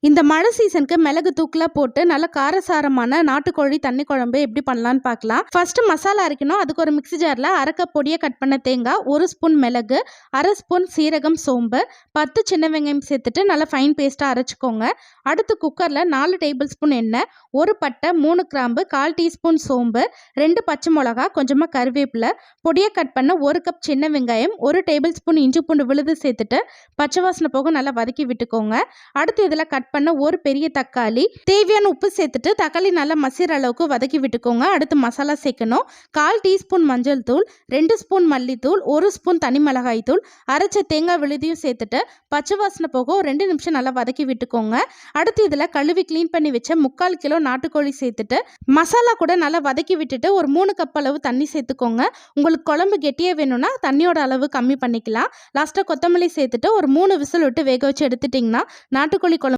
இந்த மழை சீசனுக்கு மிளகு தூக்கில் போட்டு நல்ல காரசாரமான நாட்டுக்கோழி தண்ணி குழம்பு எப்படி பண்ணலான்னு பார்க்கலாம். ஃபர்ஸ்ட் மசாலா அரைக்கணும். அதுக்கு ஒரு மிக்ஸி ஜாரில் அரை கப் பொடியை கட் பண்ண தேங்காய், 1 ஸ்பூன் மிளகு, அரை ஸ்பூன் சீரகம், சோம்பு, 10 சின்ன வெங்காயம் சேர்த்துட்டு நல்லா ஃபைன் பேஸ்ட்டாக அரைச்சிக்கோங்க. அடுத்து குக்கரில் 4 டேபிள் ஸ்பூன் எண்ணெய், 1 பட்டை, 3 கிராம்பு, 1/4 டீஸ்பூன் சோம்பு, 2 பச்சை மிளகா, கொஞ்சமாக கருவேப்பிலை, பொடியை கட் பண்ண 1 கப் சின்ன வெங்காயம், 1 டேபிள் ஸ்பூன் இஞ்சி பூண்டு விழுது சேர்த்துட்டு பச்சை வாசனை போக நல்லா வதக்கி விட்டுக்கோங்க. அடுத்து இதில் கட் பண்ண ஒரு பெரிய தக்காளி, தேவையான உப்பு சேர்த்துட்டு தக்காளி நல்லா மசிற அளவுக்கு வதக்கி விட்டுக்கோங்க. அடுத்து மசாலா சேர்க்கணும். 1/4 டீஸ்பூன் மஞ்சள் தூள், 2 ஸ்பூன் மல்லித்தூள், 1 ஸ்பூன் தனி மிளகாய் தூள், அரைச்ச தேங்காய் விழுதியும் சேர்த்துட்டு பச்சை வாசனை போக ஒரு 2 நிமிஷம் நல்லா வதக்கி விட்டுக்கோங்க. அடுத்து இதில் கழுவி க்ளீன் பண்ணி வச்ச 3/4 கிலோ நாட்டுக்கோழி சேர்த்துட்டு மசாலா கூட நல்லா வதக்கி விட்டுட்டு ஒரு 3 கப் அளவு தண்ணி சேர்த்துக்கோங்க. உங்களுக்கு குழம்பு கெட்டியாக வேணும்னா தண்ணியோட அளவு கம்மி பண்ணிக்கலாம். லாஸ்ட்டாக கொத்தமல்லி சேர்த்துட்டு ஒரு 3 விசில் விட்டு வேக வச்சு எடுத்துட்டிங்கன்னா நாட்டுக்கோழி குழம்பு